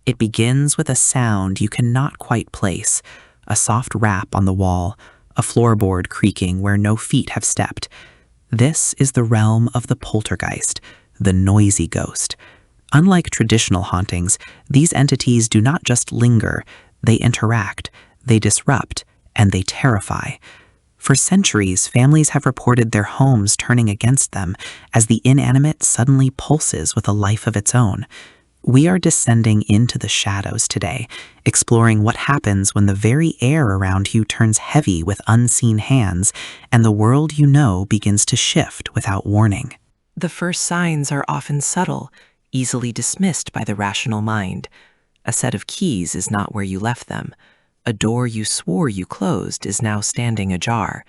It begins with a sound you cannot quite place, a soft rap on the wall, a floorboard creaking where no feet have stepped. This is the realm of the poltergeist, the noisy ghost. Unlike traditional hauntings, these entities do not just linger, they interact, they disrupt, and they terrify. For centuries, families have reported their homes turning against them as the inanimate suddenly pulses with a life of its own. We are descending into the shadows today, exploring what happens when the very air around you turns heavy with unseen hands and the world you know begins to shift without warning. The first signs are often subtle, easily dismissed by the rational mind. A set of keys is not where you left them. A door you swore you closed is now standing ajar.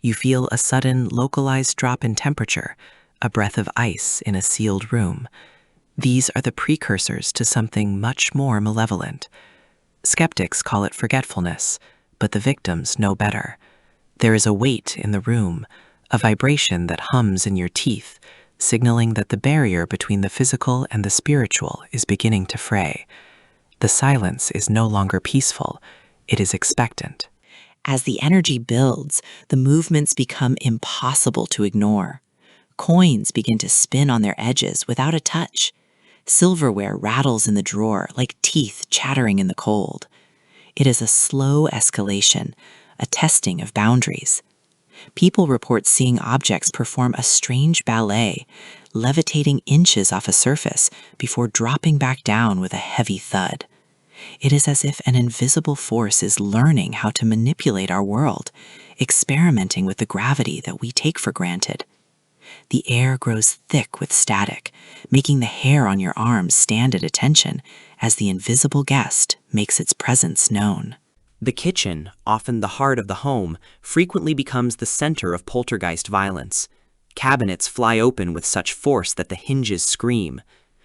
You feel a sudden, localized drop in temperature, a breath of ice in a sealed room. These are the precursors to something much more malevolent. Skeptics call it forgetfulness, but the victims know better. There is a weight in the room, a vibration that hums in your teeth, signaling that the barrier between the physical and the spiritual is beginning to fray. The silence is no longer peaceful, it is expectant. As the energy builds, the movements become impossible to ignore. Coins begin to spin on their edges without a touch. Silverware rattles in the drawer like teeth chattering in the cold. It is a slow escalation, a testing of boundaries. People report seeing objects perform a strange ballet, levitating inches off a surface before dropping back down with a heavy thud. It is as if an invisible force is learning how to manipulate our world, experimenting with the gravity that we take for granted. The air grows thick with static, making the hair on your arms stand at attention as the invisible guest makes its presence known. The kitchen, often the heart of the home, frequently becomes the center of poltergeist violence. Cabinets fly open with such force that the hinges scream.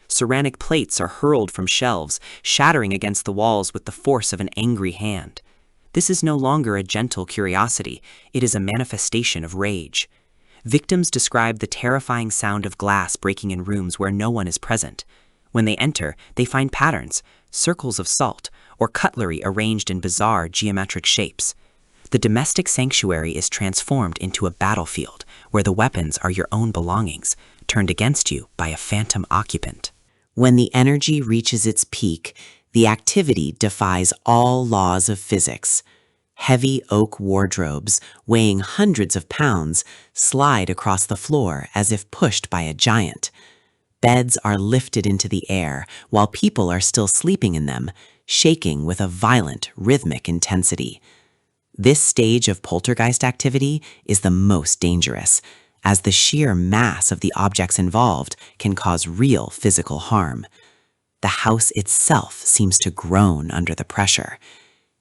Ceramic plates are hurled from shelves, shattering against the walls with the force of an angry hand. This is no longer a gentle curiosity, it is a manifestation of rage. Victims describe the terrifying sound of glass breaking in rooms where no one is present. When they enter, they find patterns, circles of salt, or cutlery arranged in bizarre geometric shapes. The domestic sanctuary is transformed into a battlefield where the weapons are your own belongings, turned against you by a phantom occupant. When the energy reaches its peak, the activity defies all laws of physics. Heavy oak wardrobes, weighing hundreds of pounds, slide across the floor as if pushed by a giant. Beds are lifted into the air while people are still sleeping in them, shaking with a violent, rhythmic intensity. This stage of poltergeist activity is the most dangerous, as the sheer mass of the objects involved can cause real physical harm. The house itself seems to groan under the pressure.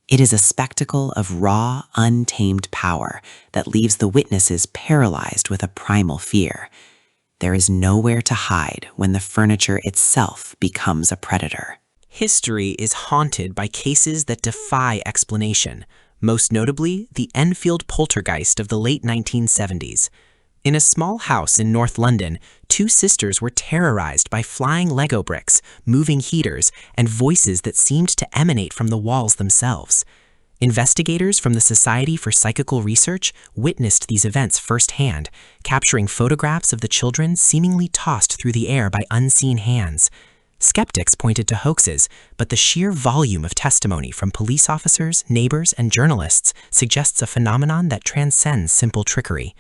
It is a spectacle of raw, untamed power that leaves the witnesses paralyzed with a primal fear. There is nowhere to hide when the furniture itself becomes a predator. History is haunted by cases that defy explanation, most notably the Enfield poltergeist of the late 1970s. In a small house in North London, two sisters were terrorized by flying Lego bricks, moving heaters, and voices that seemed to emanate from the walls themselves. Investigators from the Society for Psychical Research witnessed these events firsthand, capturing photographs of the children seemingly tossed through the air by unseen hands. Skeptics pointed to hoaxes, but the sheer volume of testimony from police officers, neighbors, and journalists suggests a phenomenon that transcends simple trickery.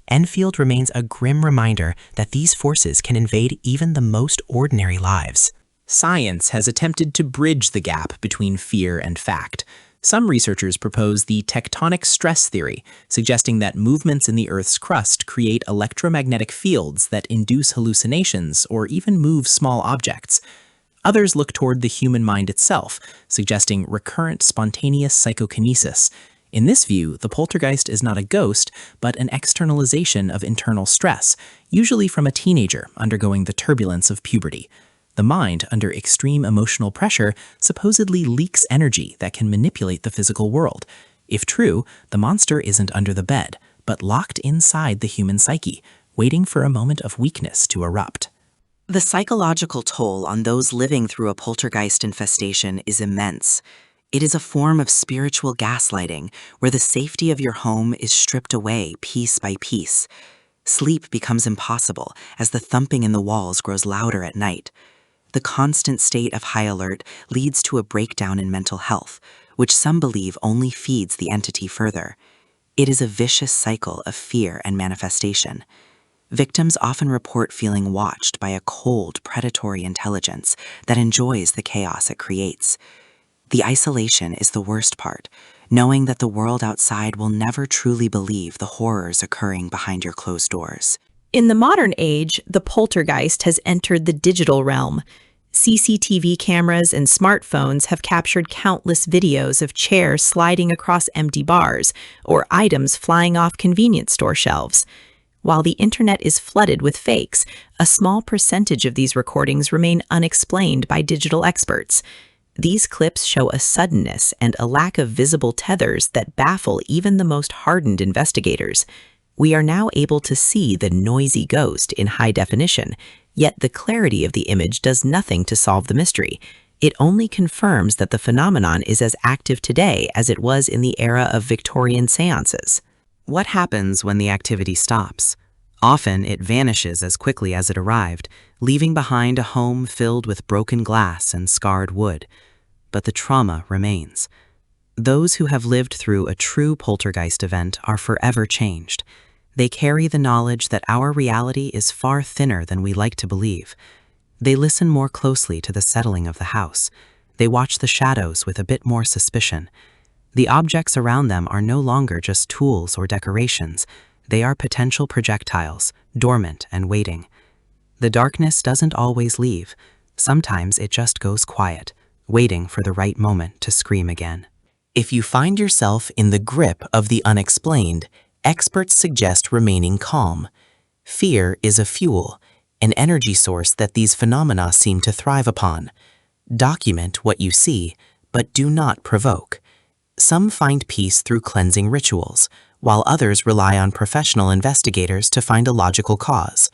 Enfield remains a grim reminder that these forces can invade even the most ordinary lives. Science has attempted to bridge the gap between fear and fact. Some researchers propose the tectonic stress theory, suggesting that movements in the Earth's crust create electromagnetic fields that induce hallucinations or even move small objects. Others look toward the human mind itself, suggesting recurrent spontaneous psychokinesis. In this view, the poltergeist is not a ghost, but an externalization of internal stress, usually from a teenager undergoing the turbulence of puberty. The mind, under extreme emotional pressure, supposedly leaks energy that can manipulate the physical world. If true, the monster isn't under the bed, but locked inside the human psyche, waiting for a moment of weakness to erupt. The psychological toll on those living through a poltergeist infestation is immense. It is a form of spiritual gaslighting where the safety of your home is stripped away piece by piece. Sleep becomes impossible as the thumping in the walls grows louder at night. The constant state of high alert leads to a breakdown in mental health, which some believe only feeds the entity further. It is a vicious cycle of fear and manifestation. Victims often report feeling watched by a cold, predatory intelligence that enjoys the chaos it creates. The isolation is the worst part, knowing that the world outside will never truly believe the horrors occurring behind your closed doors. In the modern age, the poltergeist has entered the digital realm. CCTV cameras and smartphones have captured countless videos of chairs sliding across empty bars or items flying off convenience store shelves. While the internet is flooded with fakes, a small percentage of these recordings remain unexplained by digital experts. These clips show a suddenness and a lack of visible tethers that baffle even the most hardened investigators. We are now able to see the noisy ghost in high definition, yet the clarity of the image does nothing to solve the mystery. It only confirms that the phenomenon is as active today as it was in the era of Victorian seances. What happens when the activity stops? Often it vanishes as quickly as it arrived, leaving behind a home filled with broken glass and scarred wood. But the trauma remains. Those who have lived through a true poltergeist event are forever changed. They carry the knowledge that our reality is far thinner than we like to believe. They listen more closely to the settling of the house. They watch the shadows with a bit more suspicion. The objects around them are no longer just tools or decorations. They are potential projectiles, dormant and waiting. The darkness doesn't always leave. Sometimes it just goes quiet, waiting for the right moment to scream again. If you find yourself in the grip of the unexplained, experts suggest remaining calm. Fear is a fuel, an energy source that these phenomena seem to thrive upon. Document what you see, but do not provoke. Some find peace through cleansing rituals, while others rely on professional investigators to find a logical cause.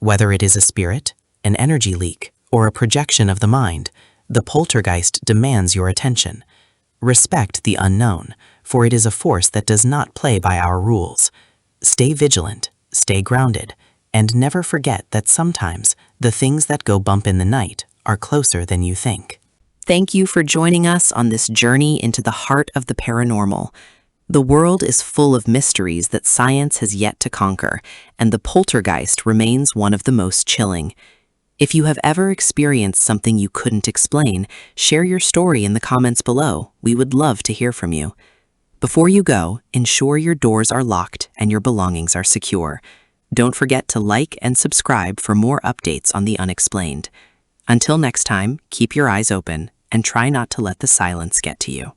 Whether it is a spirit, an energy leak, or a projection of the mind, the poltergeist demands your attention. Respect the unknown, for it is a force that does not play by our rules. Stay vigilant, stay grounded, and never forget that sometimes the things that go bump in the night are closer than you think. Thank you for joining us on this journey into the heart of the paranormal. The world is full of mysteries that science has yet to conquer, and the poltergeist remains one of the most chilling. If you have ever experienced something you couldn't explain, share your story in the comments below. We would love to hear from you. Before you go, ensure your doors are locked and your belongings are secure. Don't forget to like and subscribe for more updates on the unexplained. Until next time, keep your eyes open and try not to let the silence get to you.